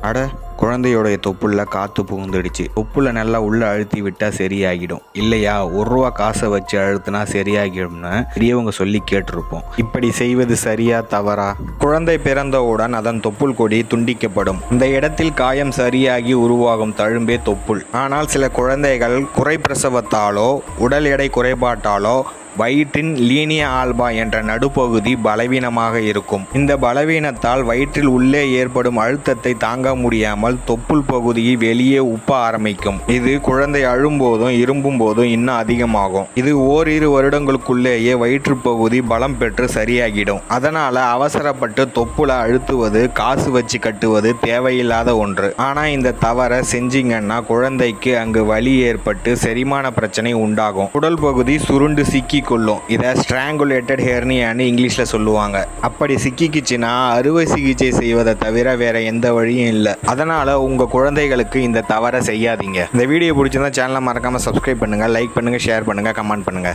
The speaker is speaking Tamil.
அட, குழந்தையோடைய தொப்புள்ள காற்று புகுந்துடுச்சு. தொப்புள்ள நல்லா உள்ள அழுத்தி விட்டா சரியாகிடும் இல்லையா? ₹1 காசை வச்சு அழுத்தினா சரியாகிடும்னு பெரியவங்க சொல்லி கேட்டிருப்போம். இப்படி செய்வது சரியா தவறா? குழந்தை பிறந்தவுடன் அதன் தொப்புள் கொடி துண்டிக்கப்படும். இந்த இடத்தில் காயம் சரியாகி உருவாகும் தழும்பே தொப்புள். ஆனால் சில குழந்தைகள் குறைப்பிரசவத்தாலோ உடல் எடை குறைபாட்டாலோ வயிற்றின் லீனியா ஆல்பா என்ற நடுப்பகுதி பலவீனமாக இருக்கும். இந்த பலவீனத்தால் வயிற்றில் உள்ளே ஏற்படும் அழுத்தத்தை தாங்க முடியாமல் தொப்புள் பகுதியை வெளியே உப்ப ஆரம்பிக்கும். இது குழந்தை அழும்போதும் இரும்பும் போதும் இன்னும் அதிகமாகும். இது ஓரிரு வருடங்களுக்குள்ளேயே வயிற்று பகுதி பலம் பெற்று சரியாகிடும். அதனால அவசரப்பட்டு தொப்புளை அழுத்துவது, காசு வச்சு கட்டுவது தேவையில்லாத ஒன்று. ஆனா இந்த தவறை செஞ்சீங்கன்னா குழந்தைக்கு அங்கு வலி ஏற்பட்டு செரிமான பிரச்சனை உண்டாகும். உடல் பகுதி சுருண்டு சிக்கி கொள்ளும். இதை ஸ்ட்ராங்குலேட்டட் ஹெர்னியான்னு இங்கிலீஷ்ல சொல்லுவாங்க. அப்படி சிக்கிக்குச்சுன்னா அறுவை சிகிச்சை செய்வதை தவிர வேற எந்த வழியும் இல்லை. அதனால உங்க குழந்தைகளுக்கு இந்த தவறை செய்யாதீங்க. இந்த வீடியோ பிடிச்சிருந்தா சேனலை மறக்காம சப்ஸ்கிரைப் பண்ணுங்க, லைக் பண்ணுங்க, ஷேர் பண்ணுங்க, கமெண்ட் பண்ணுங்க.